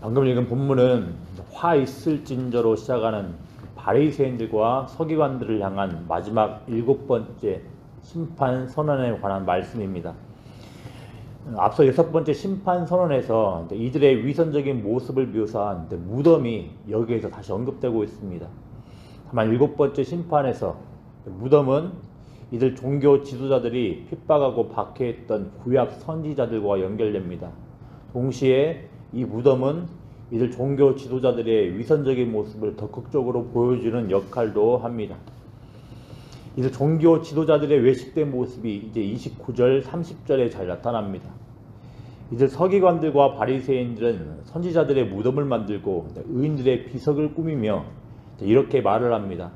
방금 읽은 본문은 화 있을진저로 시작하는 바리새인들과 서기관들을 향한 마지막 7번째 심판 선언에 관한 말씀입니다. 앞서 6번째 심판 선언에서 이들의 위선적인 모습을 묘사한 무덤이 여기에서 다시 언급되고 있습니다. 다만 7번째 심판에서 무덤은 이들 종교 지도자들이 핍박하고 박해했던 구약 선지자들과 연결됩니다. 동시에 이 무덤은 이들 종교 지도자들의 위선적인 모습을 더 극적으로 보여주는 역할도 합니다. 이들 종교 지도자들의 외식된 모습이 이제 29절, 30절에 잘 나타납니다. 이들 서기관들과 바리새인들은 선지자들의 무덤을 만들고 의인들의 비석을 꾸미며 이렇게 말을 합니다.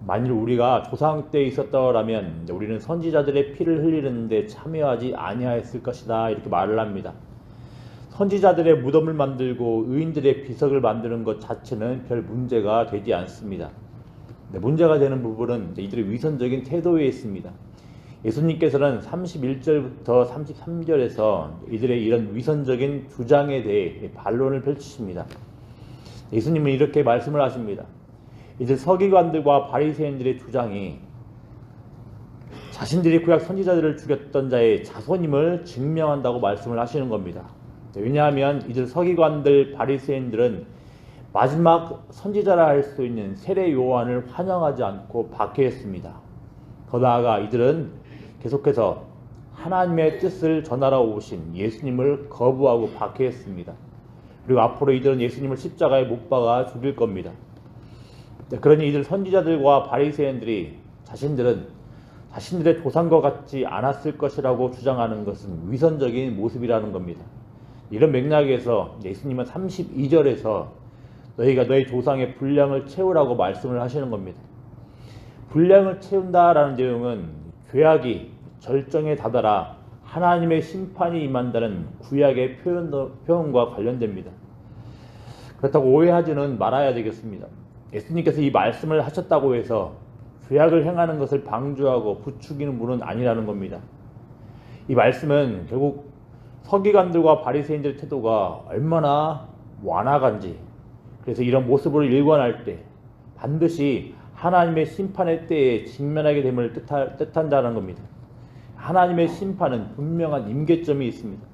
만일 우리가 조상 때 있었더라면 우리는 선지자들의 피를 흘리는데 참여하지 아니하였을 것이다, 이렇게 말을 합니다. 선지자들의 무덤을 만들고 의인들의 비석을 만드는 것 자체는 별 문제가 되지 않습니다. 문제가 되는 부분은 이들의 위선적인 태도에 있습니다. 예수님께서는 31절부터 33절에서 이들의 이런 위선적인 주장에 대해 반론을 펼치십니다. 예수님은 이렇게 말씀을 하십니다. 이들 서기관들과 바리새인들의 주장이 자신들이 구약 선지자들을 죽였던 자의 자손임을 증명한다고 말씀을 하시는 겁니다. 왜냐하면 이들 서기관들, 바리새인들은 마지막 선지자라 할 수 있는 세례 요한을 환영하지 않고 박해했습니다. 더 나아가 이들은 계속해서 하나님의 뜻을 전하러 오신 예수님을 거부하고 박해했습니다. 그리고 앞으로 이들은 예수님을 십자가에 못 박아 죽일 겁니다. 그러니 이들 선지자들과 바리새인들이 자신들의 조상과 같지 않았을 것이라고 주장하는 것은 위선적인 모습이라는 겁니다. 이런 맥락에서 예수님은 32절에서 너희가 너희 조상의 분량을 채우라고 말씀을 하시는 겁니다. 분량을 채운다라는 내용은 죄악이 절정에 다다라 하나님의 심판이 임한다는 구약의 표현과 관련됩니다. 그렇다고 오해하지는 말아야 되겠습니다. 예수님께서 이 말씀을 하셨다고 해서 죄악을 행하는 것을 방조하고 부추기는 분은 아니라는 겁니다. 이 말씀은 결국 서기관들과 바리새인들의 태도가 얼마나 완악한지, 그래서 이런 모습으로 일관할 때 반드시 하나님의 심판의 때에 직면하게 됨을 뜻한다는 겁니다. 하나님의 심판은 분명한 임계점이 있습니다.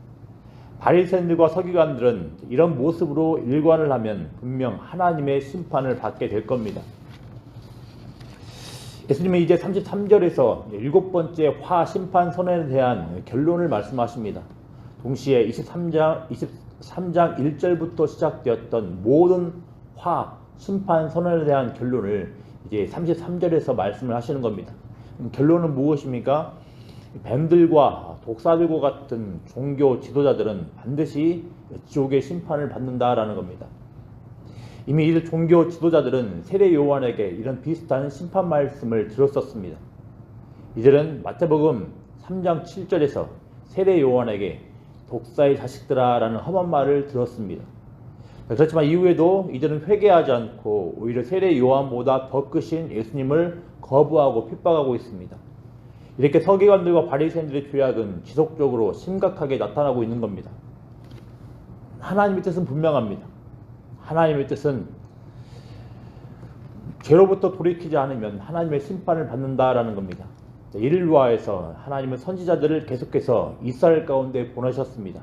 바리새인들과 서기관들은 이런 모습으로 일관을 하면 분명 하나님의 심판을 받게 될 겁니다. 예수님은 이제 33절에서 7번째 화 심판 선언에 대한 결론을 말씀하십니다. 동시에 23장 1절부터 시작되었던 모든 화 심판 선언에 대한 결론을 이제 33절에서 말씀을 하시는 겁니다. 결론은 무엇입니까? 뱀들과 독사들과 같은 종교 지도자들은 반드시 지옥의 심판을 받는다라는 겁니다. 이미 이들 종교 지도자들은 세례 요한에게 이런 비슷한 심판 말씀을 들었었습니다. 이들은 마태복음 3장 7절에서 세례 요한에게 독사의 자식들아 라는 험한 말을 들었습니다. 그렇지만 이후에도 이들은 회개하지 않고 오히려 세례 요한보다 더 크신 예수님을 거부하고 핍박하고 있습니다. 이렇게 서기관들과 바리새인들의 죄악은 지속적으로 심각하게 나타나고 있는 겁니다. 하나님의 뜻은 분명합니다. 하나님의 뜻은 죄로부터 돌이키지 않으면 하나님의 심판을 받는다라는 겁니다. 이를 위하여서 하나님은 선지자들을 계속해서 이스라엘 가운데 보내셨습니다.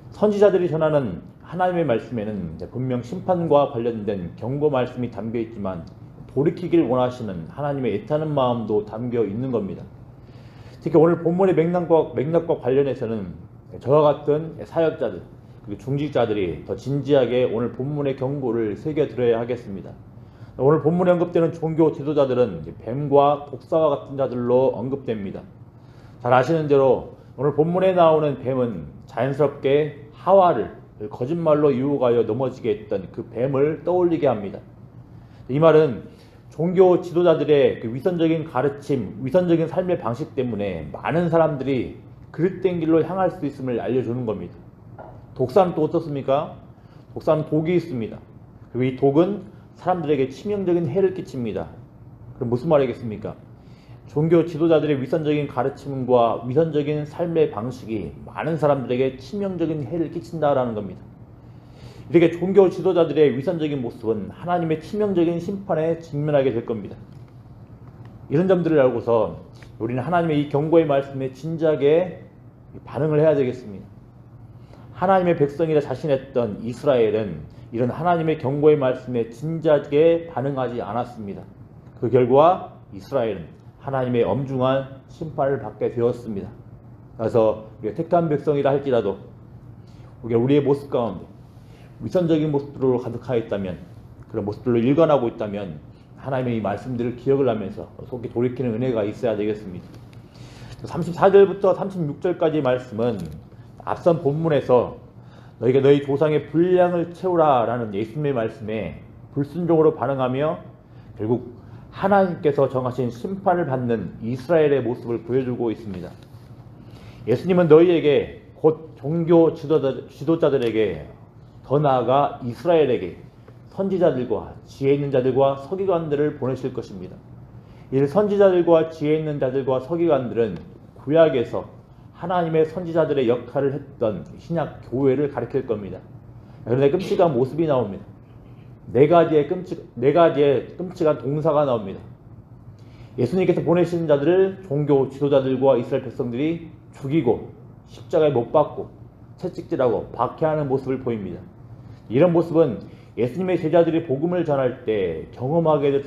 선지자들이 전하는 하나님의 말씀에는 분명 심판과 관련된 경고 말씀이 담겨 있지만 돌이키길 원하시는 하나님의 애타는 마음도 담겨 있는 겁니다. 특히 오늘 본문의 맥락과 관련해서는 저와 같은 사역자들, 그리고 중직자들이 더 진지하게 오늘 본문의 경고를 새겨들어야 하겠습니다. 오늘 본문에 언급되는 종교 지도자들은 뱀과 독사와 같은 자들로 언급됩니다. 잘 아시는 대로 오늘 본문에 나오는 뱀은 자연스럽게 하와를 거짓말로 유혹하여 넘어지게 했던 그 뱀을 떠올리게 합니다. 이 말은 종교 지도자들의 그 위선적인 가르침, 위선적인 삶의 방식 때문에 많은 사람들이 그릇된 길로 향할 수 있음을 알려주는 겁니다. 독사는 또 어떻습니까? 독사는 독이 있습니다. 그리고 이 독은 사람들에게 치명적인 해를 끼칩니다. 그럼 무슨 말이겠습니까? 종교 지도자들의 위선적인 가르침과 위선적인 삶의 방식이 많은 사람들에게 치명적인 해를 끼친다라는 겁니다. 이렇게 종교 지도자들의 위선적인 모습은 하나님의 치명적인 심판에 직면하게 될 겁니다. 이런 점들을 알고서 우리는 하나님의 이 경고의 말씀에 진지하게 반응을 해야 되겠습니다. 하나님의 백성이라 자신했던 이스라엘은 이런 하나님의 경고의 말씀에 진지하게 반응하지 않았습니다. 그 결과 이스라엘은 하나님의 엄중한 심판을 받게 되었습니다. 그래서 우리가 택한 백성이라 할지라도 우리의 모습 가운데 위선적인 모습들로 가득하였다면, 그런 모습들로 일관하고 있다면 하나님의 이 말씀들을 기억을 하면서 속히 돌이키는 은혜가 있어야 되겠습니다. 34절부터 36절까지 말씀은 앞선 본문에서 너희가 너희 조상의 분량을 채우라 라는 예수님의 말씀에 불순종으로 반응하며 결국 하나님께서 정하신 심판을 받는 이스라엘의 모습을 보여주고 있습니다. 예수님은 너희에게 곧 종교 지도자들에게, 더 나아가 이스라엘에게 선지자들과 지혜 있는 자들과 서기관들을 보내실 것입니다. 이 선지자들과 지혜 있는 자들과 서기관들은 구약에서 하나님의 선지자들의 역할을 했던 신약 교회를 가리킬 겁니다. 그런데 끔찍한 모습이 나옵니다. 네 가지의 끔찍한 동사가 나옵니다. 예수님께서 보내신 자들을 종교 지도자들과 이스라엘 백성들이 죽이고 십자가에 못 박고 채찍질하고 박해하는 모습을 보입니다. 이런 모습은 예수님의 제자들이 복음을 전할 때 경험하게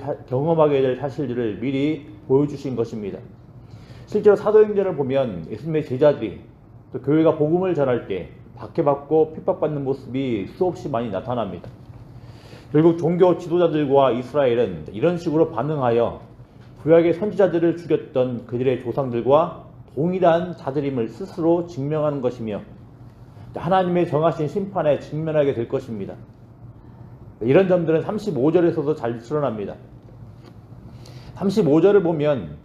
될 사실들을 미리 보여주신 것입니다. 실제로 사도행전을 보면 예수님의 제자들이 또 교회가 복음을 전할 때 박해받고 핍박받는 모습이 수없이 많이 나타납니다. 결국 종교 지도자들과 이스라엘은 이런 식으로 반응하여 구약의 선지자들을 죽였던 그들의 조상들과 동일한 자들임을 스스로 증명하는 것이며 하나님의 정하신 심판에 직면하게 될 것입니다. 이런 점들은 35절에서도 잘 드러납니다. 35절을 보면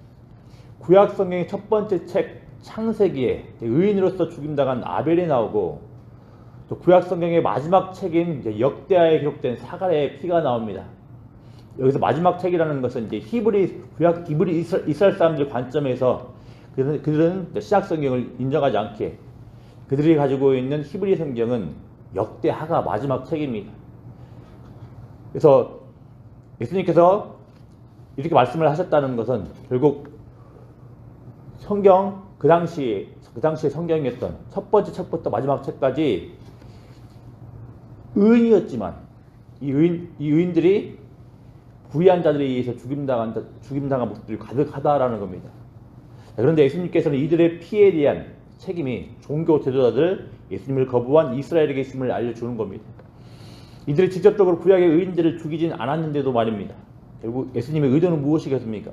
구약 성경의 첫 번째 책 창세기에 의인으로서 죽임당한 아벨이 나오고, 또 구약 성경의 마지막 책인 역대하에 기록된 사갈의 피가 나옵니다. 여기서 마지막 책이라는 것은 이제 구약 히브리 이스라엘 사람들 관점에서 그들은 신약 성경을 인정하지 않기에 그들이 가지고 있는 히브리 성경은 역대하가 마지막 책입니다. 그래서 예수님께서 이렇게 말씀을 하셨다는 것은 결국 성경 그 당시에 성경이었던 첫 번째 책부터 마지막 책까지 의인이었지만 이 의인들이 부의한 자들에 의해서 죽임당한 모습들이 가득하다라는 겁니다. 그런데 예수님께서는 이들의 피해에 대한 책임이 종교 지도자들, 예수님을 거부한 이스라엘에게 있음을 알려주는 겁니다. 이들이 직접적으로 구약의 의인들을 죽이진 않았는데도 말입니다. 결국 예수님의 의도는 무엇이겠습니까?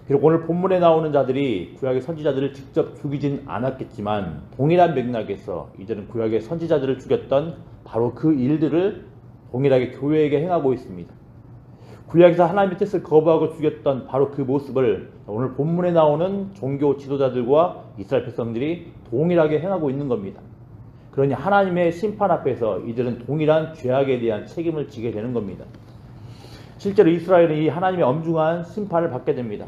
비록 오늘 본문에 나오는 자들이 구약의 선지자들을 직접 죽이진 않았겠지만 동일한 맥락에서 이들은 구약의 선지자들을 죽였던 바로 그 일들을 동일하게 교회에게 행하고 있습니다. 구약에서 하나님의 뜻을 거부하고 죽였던 바로 그 모습을 오늘 본문에 나오는 종교 지도자들과 이스라엘 백성들이 동일하게 행하고 있는 겁니다. 그러니 하나님의 심판 앞에서 이들은 동일한 죄악에 대한 책임을 지게 되는 겁니다. 실제로 이스라엘은 이 하나님의 엄중한 심판을 받게 됩니다.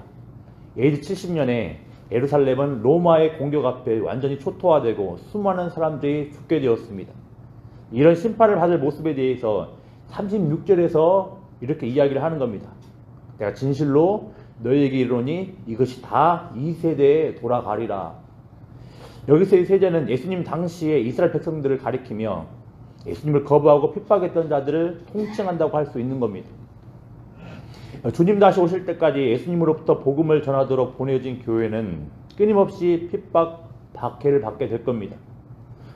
AD 70년에 예루살렘은 로마의 공격 앞에 완전히 초토화되고 수많은 사람들이 죽게 되었습니다. 이런 심판을 받을 모습에 대해서 36절에서 이렇게 이야기를 하는 겁니다. 내가 진실로 너희에게 이르노니 이것이 다 이 세대에 돌아가리라. 여기서 이 세대는 예수님 당시에 이스라엘 백성들을 가리키며 예수님을 거부하고 핍박했던 자들을 통칭한다고 할 수 있는 겁니다. 주님 다시 오실 때까지 예수님으로부터 복음을 전하도록 보내진 교회는 끊임없이 핍박, 박해를 받게 될 겁니다.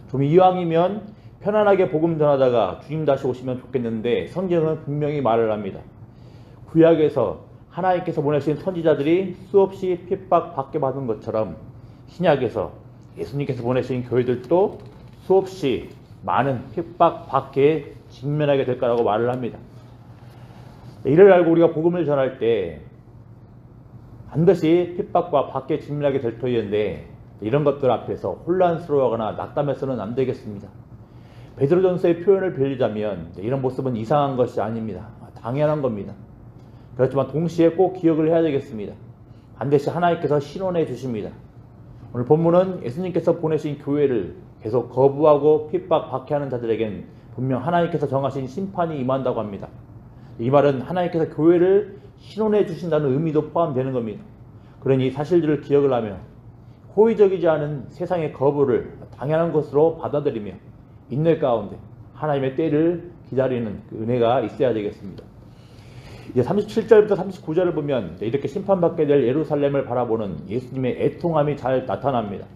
좀 이왕이면 편안하게 복음 전하다가 주님 다시 오시면 좋겠는데 성경은 분명히 말을 합니다. 구약에서 하나님께서 보내신 선지자들이 수없이 핍박 받게 받은 것처럼 신약에서 예수님께서 보내신 교회들도 수없이 많은 핍박 박해에 직면하게 될 거라고 말을 합니다. 이를 알고 우리가 복음을 전할 때 반드시 핍박과 박해에 직면하게 될 터이는데 이런 것들 앞에서 혼란스러워하거나 낙담해서는 안 되겠습니다. 베드로전서의 표현을 빌리자면 이런 모습은 이상한 것이 아닙니다. 당연한 겁니다. 그렇지만 동시에 꼭 기억을 해야 되겠습니다. 반드시 하나님께서 신원해 주십니다. 오늘 본문은 예수님께서 보내신 교회를 계속 거부하고 핍박, 박해하는 자들에겐 분명 하나님께서 정하신 심판이 임한다고 합니다. 이 말은 하나님께서 교회를 신원해 주신다는 의미도 포함되는 겁니다. 그러니 이 사실들을 기억을 하며 호의적이지 않은 세상의 거부를 당연한 것으로 받아들이며 인내 가운데 하나님의 때를 기다리는 그 은혜가 있어야 되겠습니다. 이제 37절부터 39절을 보면 이렇게 심판받게 될 예루살렘을 바라보는 예수님의 애통함이 잘 나타납니다.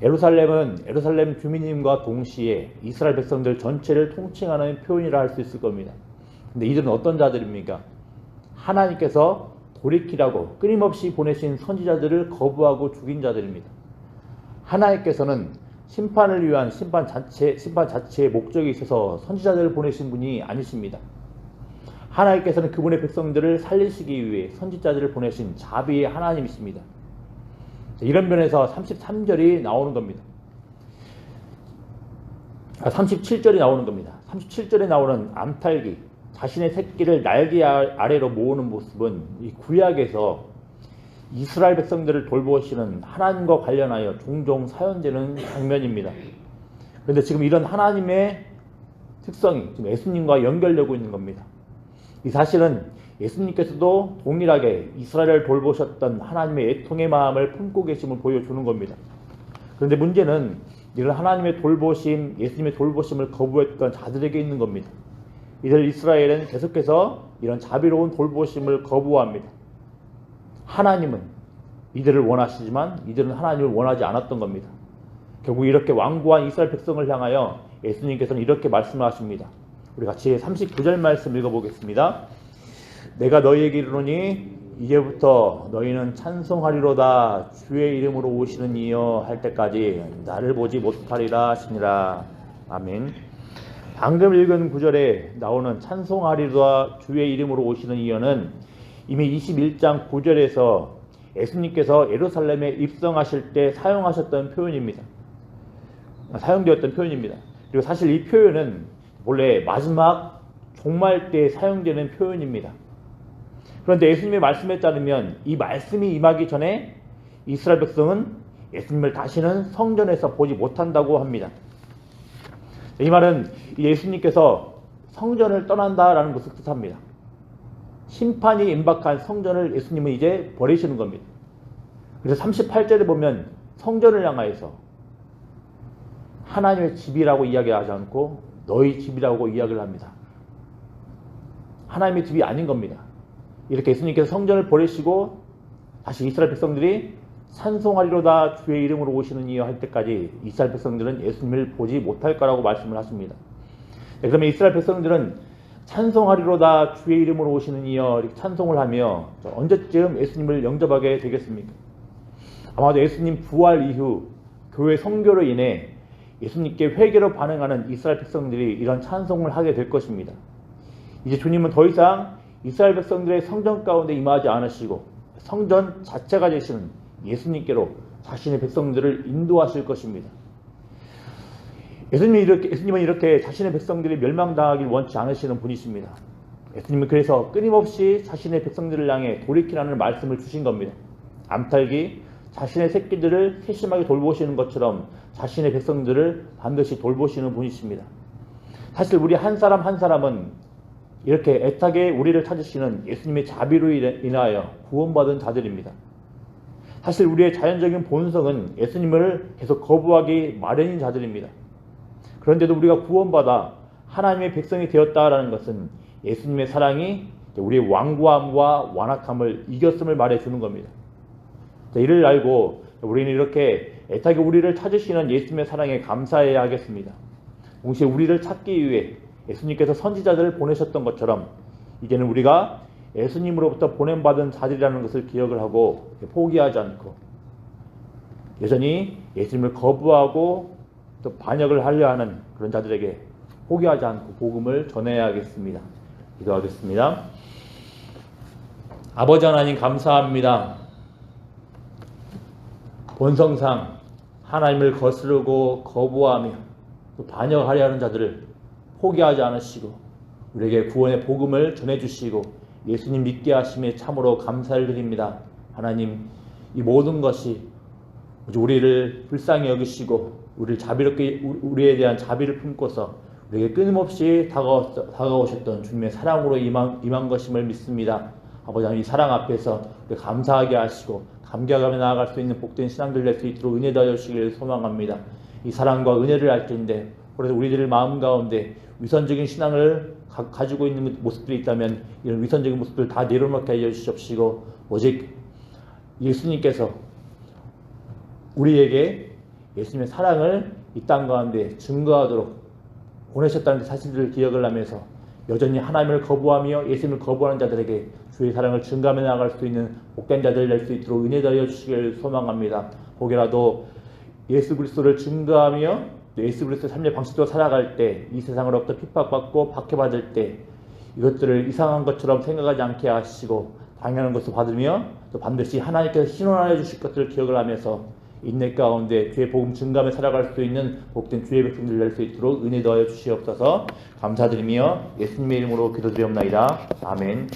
예루살렘 주민님과 동시에 이스라엘 백성들 전체를 통칭하는 표현이라 할 수 있을 겁니다. 근데 이들은 어떤 자들입니까? 하나님께서 돌이키라고 끊임없이 보내신 선지자들을 거부하고 죽인 자들입니다. 하나님께서는 심판을 위한 심판 자체의 목적이 있어서 선지자들을 보내신 분이 아니십니다. 하나님께서는 그분의 백성들을 살리시기 위해 선지자들을 보내신 자비의 하나님이십니다. 이런 면에서 33절이 나오는 겁니다. 37절이 나오는 겁니다. 37절에 나오는 암탉이 자신의 새끼를 날개 아래로 모으는 모습은 이 구약에서 이스라엘 백성들을 돌보시는 하나님과 관련하여 종종 사용되는 장면입니다. 그런데 지금 이런 하나님의 특성이 지금 예수님과 연결되고 있는 겁니다. 이 사실은 예수님께서도 동일하게 이스라엘을 돌보셨던 하나님의 애통의 마음을 품고 계심을 보여주는 겁니다. 그런데 문제는 이런 하나님의 돌보심, 예수님의 돌보심을 거부했던 자들에게 있는 겁니다. 이들 이스라엘은 계속해서 이런 자비로운 돌보심을 거부합니다. 하나님은 이들을 원하시지만 이들은 하나님을 원하지 않았던 겁니다. 결국 이렇게 완고한 이스라엘 백성을 향하여 예수님께서는 이렇게 말씀하십니다. 우리 같이 39절 말씀 읽어보겠습니다. 내가 너희에게 이르노니 이제부터 너희는 찬송하리로다 주의 이름으로 오시는 이여 할 때까지 나를 보지 못하리라 하시니라. 아멘. 방금 읽은 구절에 나오는 찬송하리로다 주의 이름으로 오시는 이여는 이미 21장 9절에서 예수님께서 예루살렘에 입성하실 때 사용되었던 표현입니다. 그리고 사실 이 표현은 원래 마지막 종말 때 사용되는 표현입니다. 그런데 예수님의 말씀에 따르면 이 말씀이 임하기 전에 이스라엘 백성은 예수님을 다시는 성전에서 보지 못한다고 합니다. 이 말은 예수님께서 성전을 떠난다라는 것을 뜻합니다. 심판이 임박한 성전을 예수님은 이제 버리시는 겁니다. 그래서 38절에 보면 성전을 향하여서 하나님의 집이라고 이야기하지 않고 너희 집이라고 이야기를 합니다. 하나님의 집이 아닌 겁니다. 이렇게 예수님께서 성전을 버리시고 다시 이스라엘 백성들이 찬송하리로다 주의 이름으로 오시는 이여 할 때까지 이스라엘 백성들은 예수님을 보지 못할 거라고 말씀을 하십니다. 네, 그러면 이스라엘 백성들은 찬송하리로다 주의 이름으로 오시는 이여 이렇게 찬송을 하며 언제쯤 예수님을 영접하게 되겠습니까? 아마도 예수님 부활 이후 교회 선교로 인해 예수님께 회개로 반응하는 이스라엘 백성들이 이런 찬송을 하게 될 것입니다. 이제 주님은 더 이상 이스라엘 백성들의 성전 가운데 임하지 않으시고 성전 자체가 되시는 예수님께로 자신의 백성들을 인도하실 것입니다. 예수님은 이렇게 자신의 백성들이 멸망당하길 원치 않으시는 분이십니다. 예수님은 그래서 끊임없이 자신의 백성들을 향해 돌이키라는 말씀을 주신 겁니다. 암탉이 자신의 새끼들을 세심하게 돌보시는 것처럼 자신의 백성들을 반드시 돌보시는 분이십니다. 사실 우리 한 사람 한 사람은 이렇게 애타게 우리를 찾으시는 예수님의 자비로 인하여 구원받은 자들입니다. 사실 우리의 자연적인 본성은 예수님을 계속 거부하기 마련인 자들입니다. 그런데도 우리가 구원받아 하나님의 백성이 되었다라는 것은 예수님의 사랑이 우리의 완고함과 완악함을 이겼음을 말해주는 겁니다. 이를 알고 우리는 이렇게 애타게 우리를 찾으시는 예수님의 사랑에 감사해야 하겠습니다. 동시에 우리를 찾기 위해 예수님께서 선지자들을 보내셨던 것처럼 이제는 우리가 예수님으로부터 보냄받은 자들이라는 것을 기억을 하고 포기하지 않고 여전히 예수님을 거부하고 또 반역을 하려 하는 그런 자들에게 포기하지 않고 복음을 전해야겠습니다. 기도하겠습니다. 아버지 하나님 감사합니다. 본성상 하나님을 거스르고 거부하며 또 반역하려 하는 자들을 포기하지 않으시고 우리에게 구원의 복음을 전해주시고 예수님 믿게 하심에 참으로 감사를 드립니다. 하나님, 이 모든 것이 우리를 불쌍히 여기시고 우리를 자비롭게 우리에 대한 자비를 품고서 우리에게 끊임없이 다가오셨던 주님의 사랑으로 임한 것임을 믿습니다. 아버지 하나님, 이 사랑 앞에서 우리 감사하게 하시고 감격하며 나아갈 수 있는 복된 신앙들 낼 수 있도록 은혜 더하여 주시기를 소망합니다. 이 사랑과 은혜를 알 텐데, 그래서 우리들의 마음 가운데 위선적인 신앙을 가지고 있는 모습들이 있다면 이런 위선적인 모습들 다 내려놓게 하여 주시옵시고, 오직 예수님께서 우리에게 예수님의 사랑을 이 땅 가운데 증거하도록 보내셨다는 사실들을 기억을 하면서 여전히 하나님을 거부하며 예수님을 거부하는 자들에게 주의 사랑을 증가하며 나아갈 수 있는 복된 자들을 낼 수 있도록 은혜 더하여 주시기를 소망합니다. 혹여라도 예수 그리스도를 증거하며 예수 그리스도의 삶의 방식대로 살아갈 때, 이 세상으로부터 핍박받고 박해받을 때 이것들을 이상한 것처럼 생각하지 않게 하시고 당연한 것을 받으며 또 반드시 하나님께서 신원하여 주실 것들을 기억을 하면서 인내 가운데 주의 복음 증가하며 살아갈 수 있는 복된 주의 백성들 낼 수 있도록 은혜 더하여 주시옵소서. 감사드리며 예수님의 이름으로 기도드리옵나이다. 아멘.